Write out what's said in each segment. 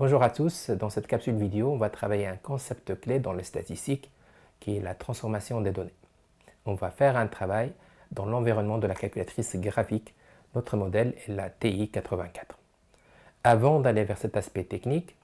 Bonjour à tous, dans cette capsule vidéo, on va travailler un concept clé dans les statistiques qui est la transformation des données. On va faire un travail dans l'environnement de la calculatrice graphique. Notre modèle est la TI-84. Avant d'aller vers cet aspect technique,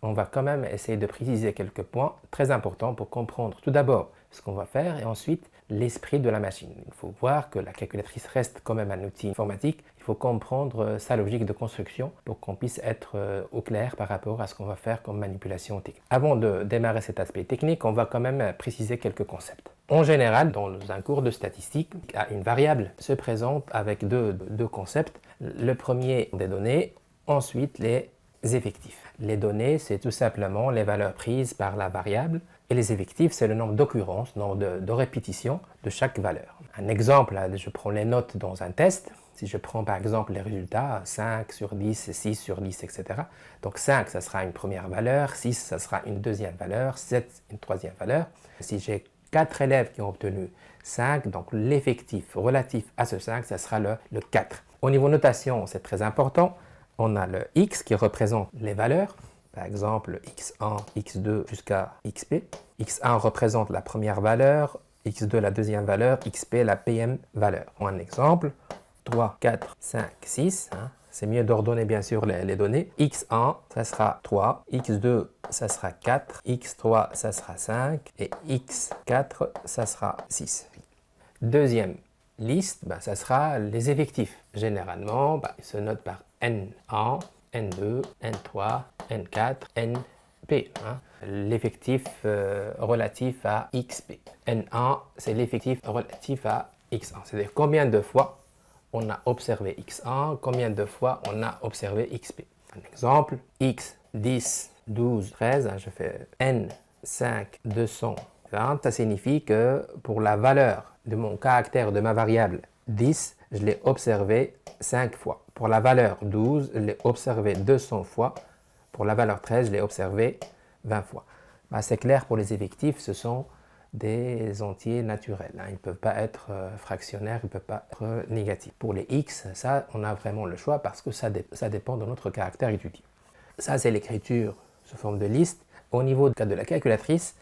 on va quand même essayer de préciser quelques points très importants pour comprendre tout d'abord ce qu'on va faire et ensuite l'esprit de la machine. Il faut voir que la calculatrice reste quand même un outil informatique. Il faut comprendre sa logique de construction pour qu'on puisse être au clair par rapport à ce qu'on va faire comme manipulation technique. Avant de démarrer cet aspect technique, on va quand même préciser quelques concepts. En général, dans un cours de statistique, une variable se présente avec deux concepts. Le premier, des données, ensuite les effectifs. Les données, c'est tout simplement les valeurs prises par la variable et les effectifs, c'est le nombre d'occurrences, nombre de répétitions de chaque valeur. Un exemple, je prends les notes dans un test. Si je prends par exemple les résultats, 5 sur 10, 6 sur 10, etc. Donc 5, ça sera une première valeur, 6, ça sera une deuxième valeur, 7, une troisième valeur. Si j'ai 4 élèves qui ont obtenu 5, donc l'effectif relatif à ce 5, ça sera le 4. Au niveau notation, c'est très important. On a le x qui représente les valeurs, par exemple x1, x2 jusqu'à xp. x1 représente la première valeur, x2 la deuxième valeur, xp la pm valeur. Un exemple, 3, 4, 5, 6. C'est mieux d'ordonner bien sûr les données. x1, ça sera 3, x2, ça sera 4, x3, ça sera 5 et x4, ça sera 6. Deuxième liste, ça sera les effectifs. Généralement, ils se notent par N1, N2, N3, N4, NP. L'effectif relatif à XP. N1, c'est l'effectif relatif à X1. C'est-à-dire combien de fois on a observé X1, combien de fois on a observé XP. Un exemple, X, 10, 12, 13, je fais N, 5, 220. Ça signifie que pour la valeur de mon caractère de ma variable 10, je l'ai observé 5 fois. Pour la valeur 12, je l'ai observé 200 fois. Pour la valeur 13, je l'ai observé 20 fois. C'est clair, pour les effectifs, ce sont des entiers naturels. Ils ne peuvent pas être fractionnaires, ils ne peuvent pas être négatifs. Pour les x, ça, on a vraiment le choix parce que ça dépend de notre caractère étudié. Ça, c'est l'écriture sous forme de liste. Au niveau de la calculatrice,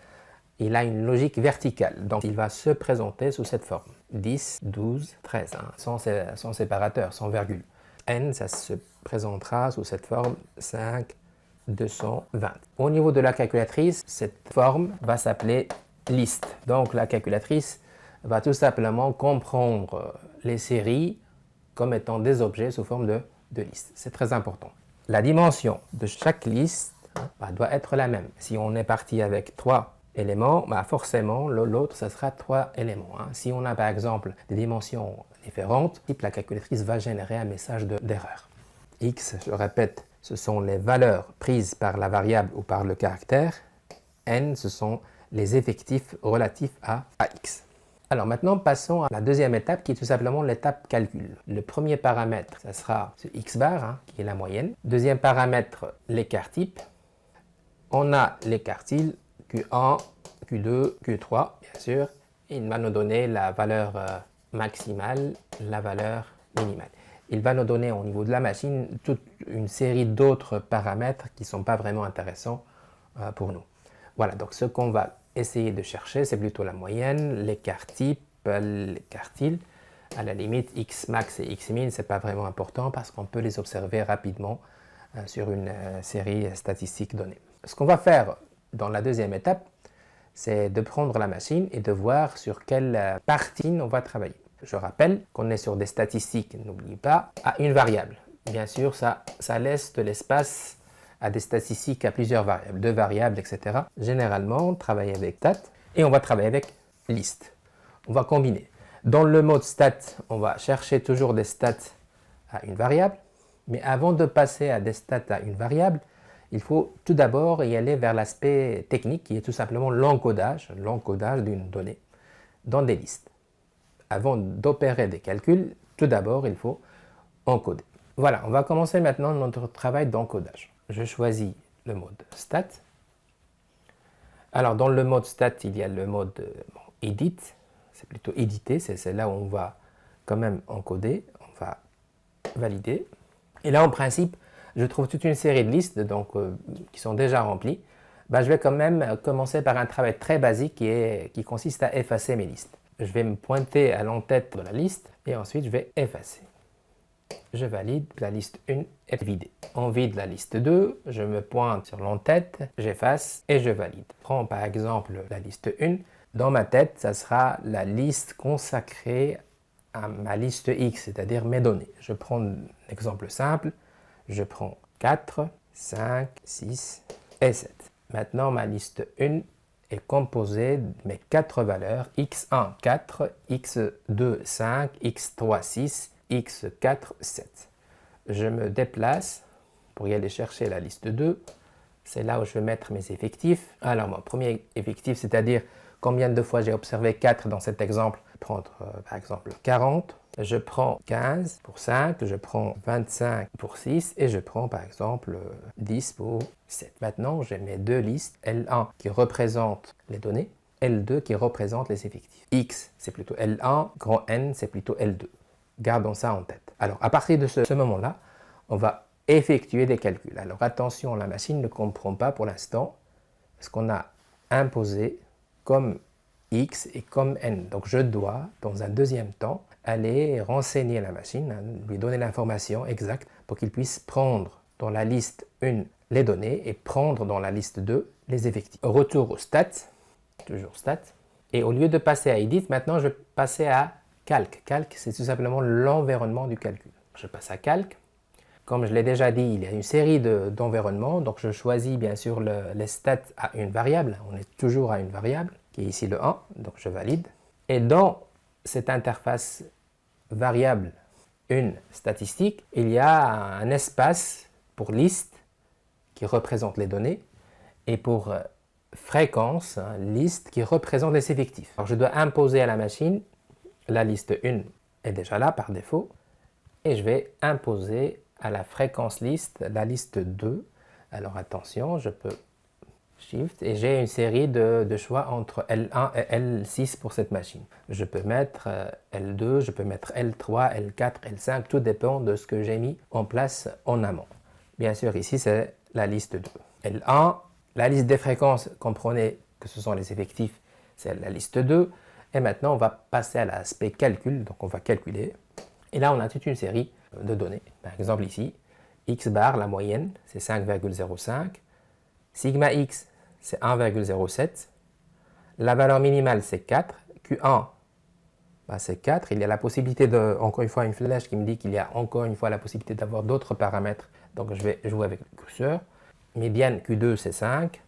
il a une logique verticale, donc il va se présenter sous cette forme. 10, 12, 13, sans séparateur, sans virgule. N, ça se présentera sous cette forme 5, 220. Au niveau de la calculatrice, cette forme va s'appeler liste. Donc la calculatrice va tout simplement comprendre les séries comme étant des objets sous forme de liste. C'est très important. La dimension de chaque liste doit être la même. Si on est parti avec 3 éléments, forcément l'autre, ça sera 3 éléments. Si on a par exemple des dimensions différentes, la calculatrice va générer un message d'erreur. X, je répète, ce sont les valeurs prises par la variable ou par le caractère. N, ce sont les effectifs relatifs à x. Alors maintenant, passons à la deuxième étape qui est tout simplement l'étape calcul. Le premier paramètre, ça sera ce x bar, qui est la moyenne. Deuxième paramètre, l'écart type. On a l'écart type Q1, Q2, Q3, bien sûr. Il va nous donner la valeur maximale, la valeur minimale. Il va nous donner au niveau de la machine toute une série d'autres paramètres qui ne sont pas vraiment intéressants pour nous. Voilà, donc ce qu'on va essayer de chercher, c'est plutôt la moyenne, l'écart type, l'écart tilde. À la limite, x max et x min, ce n'est pas vraiment important parce qu'on peut les observer rapidement sur une série statistique donnée. Ce qu'on va faire dans la deuxième étape, c'est de prendre la machine et de voir sur quelle partie on va travailler. Je rappelle qu'on est sur des statistiques, n'oublie pas, à une variable. Bien sûr, ça laisse de l'espace à des statistiques à plusieurs variables, 2 variables, etc. Généralement, on travaille avec stat et on va travailler avec liste. On va combiner. Dans le mode stat, on va chercher toujours des stats à une variable, mais avant de passer à des stats à une variable, il faut tout d'abord y aller vers l'aspect technique qui est tout simplement l'encodage d'une donnée dans des listes. Avant d'opérer des calculs, tout d'abord, il faut encoder. Voilà, on va commencer maintenant notre travail d'encodage. Je choisis le mode stat. Alors, dans le mode stat, il y a le mode edit. C'est plutôt éditer, c'est là où on va quand même encoder. On va valider. Et là, en principe, je trouve toute une série de listes donc, qui sont déjà remplies. Ben, je vais quand même commencer par un travail très basique qui consiste à effacer mes listes. Je vais me pointer à l'entête de la liste et ensuite je vais effacer. Je valide, la liste 1 est vidée. On vide la liste 2, je me pointe sur l'entête, j'efface et je valide. Je prends par exemple la liste 1. Dans ma tête, ça sera la liste consacrée à ma liste X, c'est-à-dire mes données. Je prends un exemple simple, je prends 4, 5, 6 et 7. Maintenant, ma liste 1 est composée de mes 4 valeurs, x1, 4, x2, 5, x3, 6, x4, 7. Je me déplace pour y aller chercher la liste 2. C'est là où je vais mettre mes effectifs. Alors, mon premier effectif, c'est-à-dire combien de fois j'ai observé 4 dans cet exemple. Je vais prendre par exemple 40. Je prends 15 pour 5, je prends 25 pour 6 et je prends par exemple 10 pour 7. Maintenant, j'ai mes deux listes, L1 qui représente les données, L2 qui représente les effectifs. X, c'est plutôt L1, grand N, c'est plutôt L2. Gardons ça en tête. Alors, à partir de ce moment-là, on va effectuer des calculs. Alors, attention, la machine ne comprend pas pour l'instant ce qu'on a imposé comme X et comme N. Donc, je dois, dans un deuxième temps, aller renseigner la machine, lui donner l'information exacte pour qu'il puisse prendre dans la liste 1 les données et prendre dans la liste 2 les effectifs. Retour au stats, toujours stats. Et au lieu de passer à edit, maintenant je vais passer à calc. Calc, c'est tout simplement l'environnement du calcul. Je passe à calc. Comme je l'ai déjà dit, il y a une série d'environnements. Donc je choisis bien sûr les stats à une variable. On est toujours à une variable, qui est ici le 1. Donc je valide. Et dans cette interface variable, une statistique, il y a un espace pour liste qui représente les données et pour fréquence, liste qui représente les effectifs. Alors je dois imposer à la machine, la liste 1 est déjà là par défaut, et je vais imposer à la fréquence liste la liste 2. Alors attention, je peux Shift et j'ai une série de choix entre L1 et L6 pour cette machine. Je peux mettre L2, je peux mettre L3, L4, L5, tout dépend de ce que j'ai mis en place en amont. Bien sûr, ici c'est la liste 2. L1, la liste des fréquences, comprenez que ce sont les effectifs, c'est la liste 2. Et maintenant, on va passer à l'aspect calcul, donc on va calculer. Et là, on a toute une série de données. Par exemple ici, X bar, la moyenne, c'est 5,05. Sigma X, c'est 1,07. La valeur minimale, c'est 4. Q1, c'est 4. Il y a la possibilité de, encore une fois, une flèche qui me dit qu'il y a encore une fois la possibilité d'avoir d'autres paramètres. Donc, je vais jouer avec le curseur. Médiane Q2, c'est 5.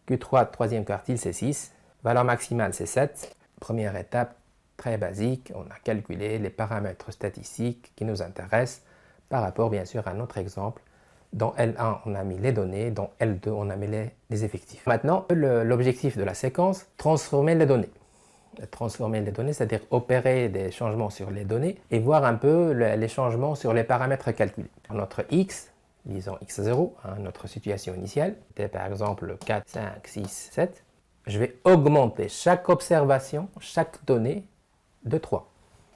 Q3, troisième quartile, c'est 6. Valeur maximale, c'est 7. Première étape, très basique. On a calculé les paramètres statistiques qui nous intéressent par rapport, bien sûr, à notre exemple. Dans L1, on a mis les données. Dans L2, on a mis les effectifs. Maintenant, l'objectif de la séquence, transformer les données. Transformer les données, c'est-à-dire opérer des changements sur les données et voir un peu les changements sur les paramètres calculés. Notre X, disons X0, notre situation initiale, était par exemple 4, 5, 6, 7. Je vais augmenter chaque observation, chaque donnée de 3.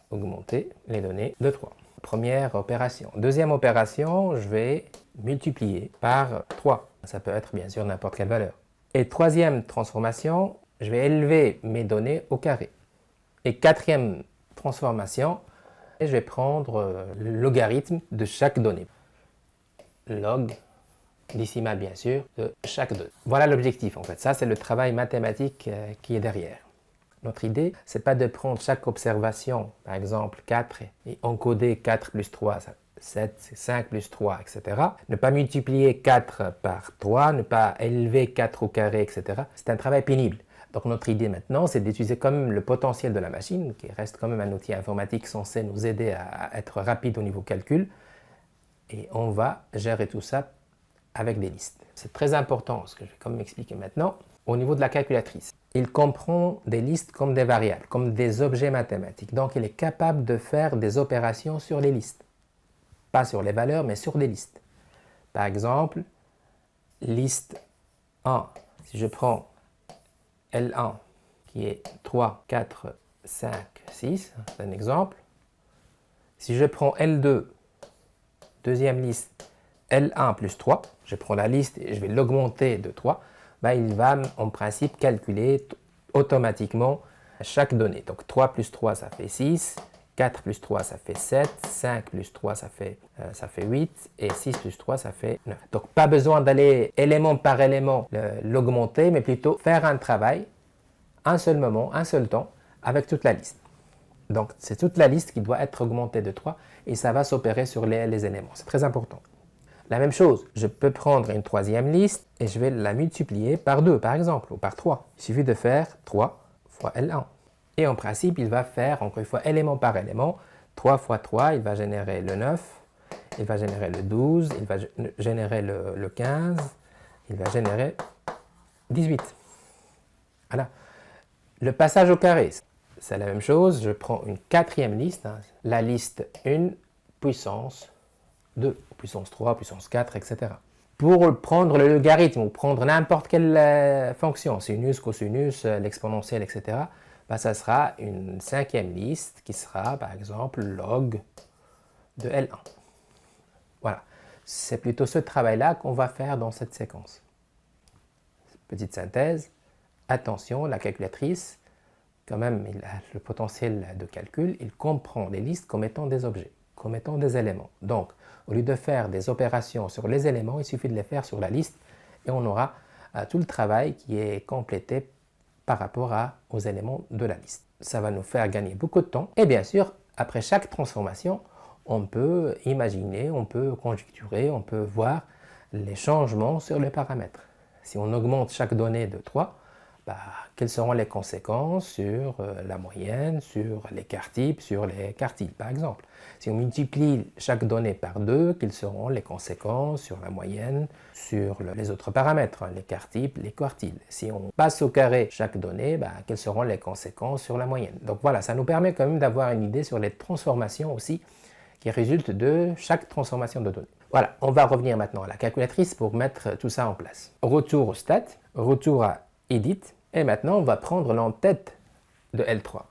Augmenter les données de 3. Première opération. Deuxième opération, je vais multiplier par 3. Ça peut être bien sûr n'importe quelle valeur. Et troisième transformation, je vais élever mes données au carré. Et quatrième transformation, je vais prendre le logarithme de chaque donnée. Log, décimal bien sûr, de chaque donnée. Voilà l'objectif en fait. Ça, c'est le travail mathématique qui est derrière. Notre idée, ce n'est pas de prendre chaque observation, par exemple 4, et encoder 4 plus 3, 7, 5 plus 3, etc. Ne pas multiplier 4 par 3, ne pas élever 4 au carré, etc. C'est un travail pénible. Donc notre idée maintenant, c'est d'utiliser quand même le potentiel de la machine, qui reste quand même un outil informatique censé nous aider à être rapide au niveau calcul. Et on va gérer tout ça avec des listes. C'est très important, ce que je vais quand même expliquer maintenant, au niveau de la calculatrice. Il comprend des listes comme des variables, comme des objets mathématiques. Donc, il est capable de faire des opérations sur les listes. Pas sur les valeurs, mais sur des listes. Par exemple, liste 1. Si je prends L1, qui est 3, 4, 5, 6, c'est un exemple. Si je prends L2, deuxième liste, L1 plus 3, je prends la liste et je vais l'augmenter de 3, ben, il va en principe calculer automatiquement chaque donnée. Donc 3 plus 3, ça fait 6, 4 plus 3, ça fait 7, 5 plus 3, ça fait 8, et 6 plus 3, ça fait 9. Donc pas besoin d'aller élément par élément l'augmenter, mais plutôt faire un travail, un seul moment, un seul temps, avec toute la liste. Donc c'est toute la liste qui doit être augmentée de 3, et ça va s'opérer sur les éléments. C'est très important. La même chose, je peux prendre une troisième liste et je vais la multiplier par 2 par exemple, ou par 3. Il suffit de faire 3 fois L1. Et en principe, il va faire, encore une fois, élément par élément, 3 fois 3, il va générer le 9, il va générer le 12, il va générer le 15, il va générer 18. Voilà. Le passage au carré, c'est la même chose, je prends une quatrième liste, hein, la liste 1 puissance 2, puissance 3, puissance 4, etc. Pour prendre le logarithme ou prendre n'importe quelle fonction, sinus, cosinus, l'exponentielle, etc., ben, ça sera une cinquième liste qui sera par exemple log de L1. Voilà, c'est plutôt ce travail-là qu'on va faire dans cette séquence. Petite synthèse, attention, la calculatrice, quand même, il a le potentiel de calcul, il comprend les listes comme étant des objets, comme étant des éléments. Donc, au lieu de faire des opérations sur les éléments, il suffit de les faire sur la liste et on aura tout le travail qui est complété par rapport aux éléments de la liste. Ça va nous faire gagner beaucoup de temps et bien sûr, après chaque transformation, on peut imaginer, on peut conjecturer, on peut voir les changements sur les paramètres. Si on augmente chaque donnée de 3, quelles seront les conséquences sur la moyenne, sur l'écart type, sur les quartiles par exemple. Si on multiplie chaque donnée par 2, quelles seront les conséquences sur la moyenne, sur les autres paramètres, l'écart type, les quartiles. Si on passe au carré chaque donnée, quelles seront les conséquences sur la moyenne. Donc voilà, ça nous permet quand même d'avoir une idée sur les transformations aussi qui résultent de chaque transformation de données. Voilà, on va revenir maintenant à la calculatrice pour mettre tout ça en place. Retour au stat, retour à edit. Et maintenant, on va prendre l'entête de L3.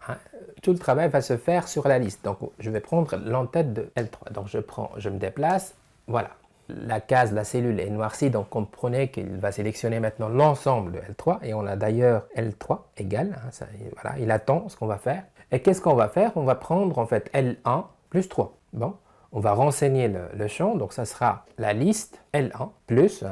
Tout le travail va se faire sur la liste. Donc, je vais prendre l'entête de L3. Donc, je me déplace. Voilà. La case, la cellule est noircie. Donc, comprenez qu'il va sélectionner maintenant l'ensemble de L3. Et on a d'ailleurs L3 égale. Voilà, il attend ce qu'on va faire. Et qu'est-ce qu'on va faire? On va prendre en fait L1 plus 3. Bon, on va renseigner le champ. Donc, ça sera la liste L1 plus...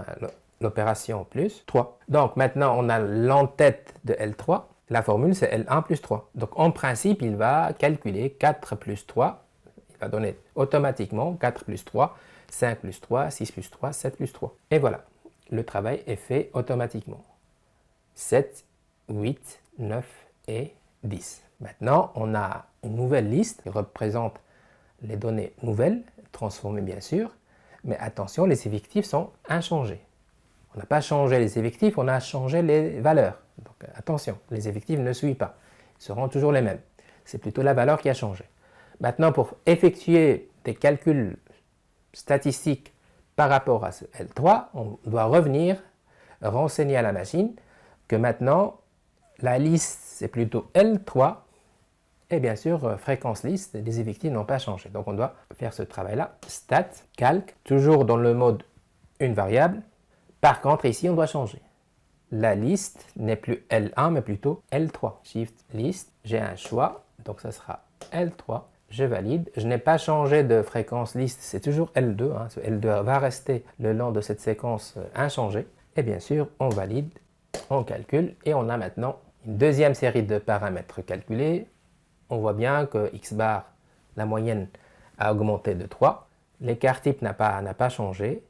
l'opération plus 3. Donc maintenant, on a l'entête de L3. La formule, c'est L1 plus 3. Donc en principe, il va calculer 4 plus 3. Il va donner automatiquement 4 plus 3, 5 plus 3, 6 plus 3, 7 plus 3. Et voilà, le travail est fait automatiquement. 7, 8, 9 et 10. Maintenant, on a une nouvelle liste qui représente les données nouvelles, transformées bien sûr. Mais attention, les effectifs sont inchangés. On n'a pas changé les effectifs, on a changé les valeurs. Donc attention, les effectifs ne suivent pas. Ils seront toujours les mêmes. C'est plutôt la valeur qui a changé. Maintenant, pour effectuer des calculs statistiques par rapport à ce L3, on doit revenir renseigner à la machine que maintenant, la liste, c'est plutôt L3. Et bien sûr, fréquence liste, les effectifs n'ont pas changé. Donc on doit faire ce travail-là. Stat, calc, toujours dans le mode une variable. Par contre, ici, on doit changer. La liste n'est plus L1, mais plutôt L3. Shift list, j'ai un choix, donc ça sera L3. Je valide. Je n'ai pas changé de fréquence liste, c'est toujours L2. Ce L2 va rester le long de cette séquence inchangé. Et bien sûr, on valide, on calcule, et on a maintenant une deuxième série de paramètres calculés. On voit bien que X bar, la moyenne, a augmenté de 3. L'écart type n'a pas changé.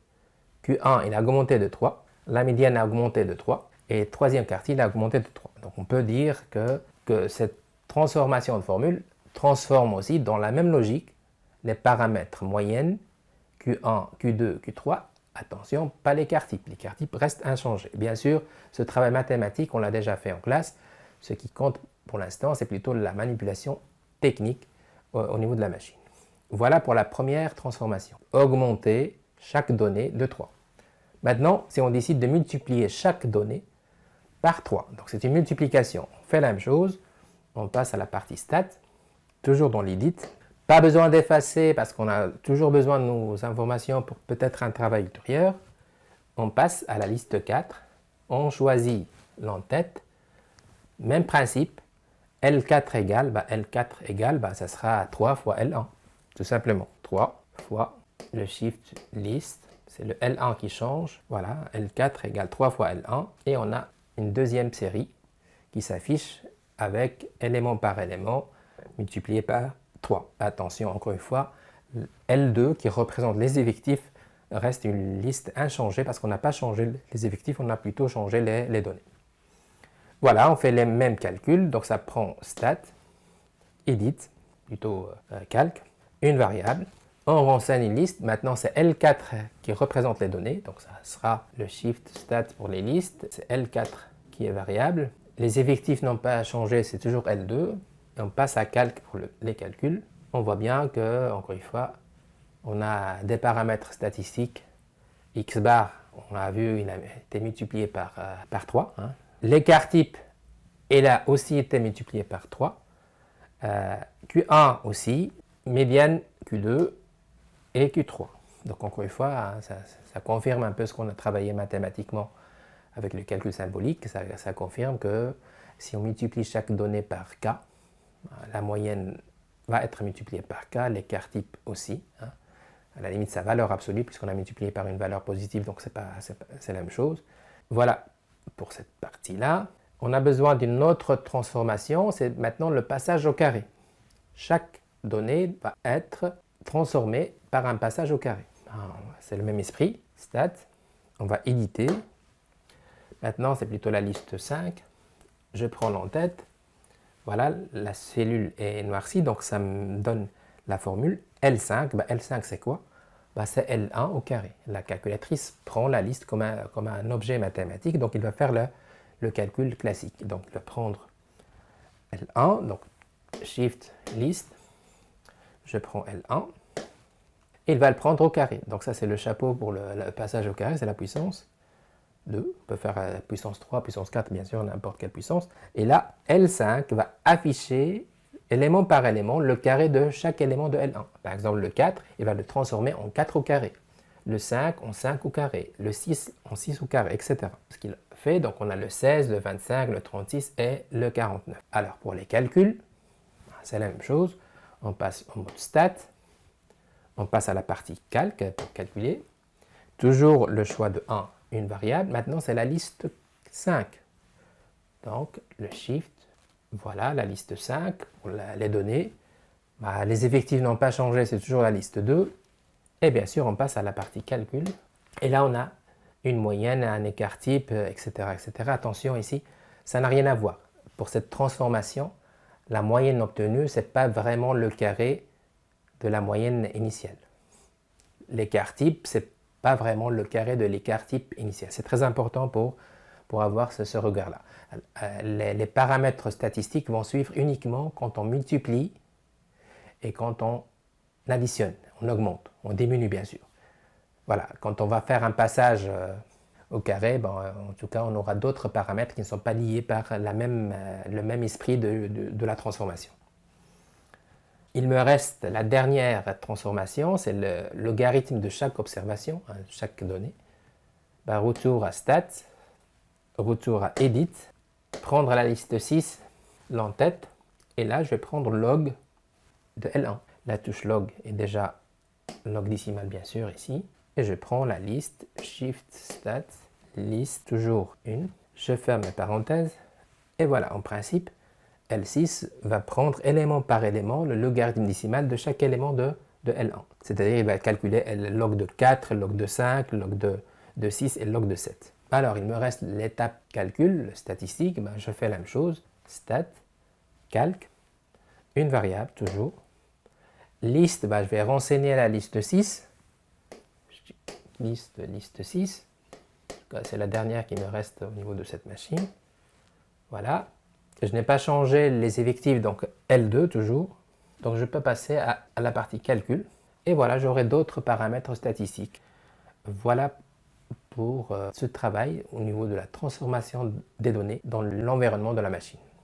Q1, il a augmenté de 3, la médiane a augmenté de 3, et le troisième quartile a augmenté de 3. Donc on peut dire que cette transformation de formule transforme aussi dans la même logique les paramètres moyenne, Q1, Q2, Q3. Attention, pas l'écart type. L'écart type reste inchangé. Bien sûr, ce travail mathématique, on l'a déjà fait en classe. Ce qui compte pour l'instant, c'est plutôt la manipulation technique au niveau de la machine. Voilà pour la première transformation. Augmenter chaque donnée de 3. Maintenant, si on décide de multiplier chaque donnée par 3, donc c'est une multiplication. On fait la même chose, on passe à la partie stat, toujours dans l'edit, Pas besoin d'effacer parce qu'on a toujours besoin de nos informations pour peut-être un travail ultérieur. On passe à la liste 4. On choisit l'entête. Même principe. L4 égale, L4 égale, ça sera 3 fois L1. Tout simplement. 3 fois le shift list. C'est le L1 qui change. Voilà, L4 égale 3 fois L1. Et on a une deuxième série qui s'affiche avec élément par élément multiplié par 3. Attention, encore une fois, L2 qui représente les effectifs reste une liste inchangée parce qu'on n'a pas changé les effectifs, on a plutôt changé les données. Voilà, on fait les mêmes calculs, donc ça prend stat, edit, plutôt calque, une variable, on renseigne une liste, maintenant c'est L4 qui représente les données, donc ça sera le shift stat pour les listes, c'est L4 qui est variable, les effectifs n'ont pas changé, c'est toujours L2, et on passe à calque pour les calculs. On voit bien que, encore une fois, on a des paramètres statistiques, x bar, on a vu, il a été multiplié par 3, hein. L'écart type, il a aussi été multiplié par 3. Q1 aussi, médiane Q2 et Q3. Donc encore une fois, hein, ça confirme un peu ce qu'on a travaillé mathématiquement avec le calcul symbolique. Ça confirme que si on multiplie chaque donnée par K, la moyenne va être multipliée par K, l'écart type aussi. Hein. À la limite, sa valeur absolue, puisqu'on a multiplié par une valeur positive, donc c'est la même chose. Voilà pour cette partie-là. On a besoin d'une autre transformation, c'est maintenant le passage au carré. Chaque donnée va être transformée par un passage au carré. C'est le même esprit, stat, on va éditer. Maintenant, c'est plutôt la liste 5. Je prends l'entête. Voilà, la cellule est noircie, donc ça me donne la formule L5. L5, c'est quoi? C'est L1 au carré. La calculatrice prend la liste comme un objet mathématique, donc il va faire le calcul classique. Donc il va prendre L1, donc Shift List, je prends L1, et il va le prendre au carré. Donc ça c'est le chapeau pour le passage au carré, c'est la puissance 2. On peut faire puissance 3, puissance 4, bien sûr, n'importe quelle puissance. Et là, L5 va afficher élément par élément le carré de chaque élément de L1. Par exemple, le 4, il va le transformer en 4 au carré. Le 5 en 5 au carré. Le 6 en 6 au carré, etc. Ce qu'il fait, donc on a le 16, le 25, le 36 et le 49. Alors, pour les calculs, c'est la même chose. On passe en mode stat. On passe à la partie calque pour calculer. Toujours le choix de 1, une variable. Maintenant, c'est la liste 5. Donc, le shift. Voilà, la liste 5 pour les données. Les effectifs n'ont pas changé, c'est toujours la liste 2. Et bien sûr, on passe à la partie calcul. Et là, on a une moyenne, un écart type, etc., etc. Attention ici, ça n'a rien à voir. Pour cette transformation, la moyenne obtenue, ce n'est pas vraiment le carré de la moyenne initiale. L'écart type, ce n'est pas vraiment le carré de l'écart type initial. C'est très important pour avoir ce regard-là. Les paramètres statistiques vont suivre uniquement quand on multiplie et quand on additionne, on augmente, on diminue bien sûr. Voilà, quand on va faire un passage au carré, en tout cas on aura d'autres paramètres qui ne sont pas liés par le même esprit de la transformation. Il me reste la dernière transformation, c'est le logarithme de chaque observation, hein, chaque donnée. Retour à stat, retour à edit, prendre la liste 6, l'entête, et là je vais prendre log de L1. La touche log est déjà log décimal bien sûr ici, et je prends la liste shift stat, liste toujours 1, je ferme mes parenthèses, et voilà, en principe, L6 va prendre élément par élément le logarithme décimal de chaque élément de L1. C'est-à-dire il va calculer le log de 4, le log de 5, le log de 6 et le log de 7. Alors, il me reste l'étape calcul, statistique, je fais la même chose, stat, calque, une variable toujours, liste, je vais renseigner la liste 6, liste 6, c'est la dernière qui me reste au niveau de cette machine, voilà, je n'ai pas changé les effectifs, donc L2 toujours, donc je peux passer à la partie calcul, et voilà, j'aurai d'autres paramètres statistiques. Voilà pour ce travail au niveau de la transformation des données dans l'environnement de la machine.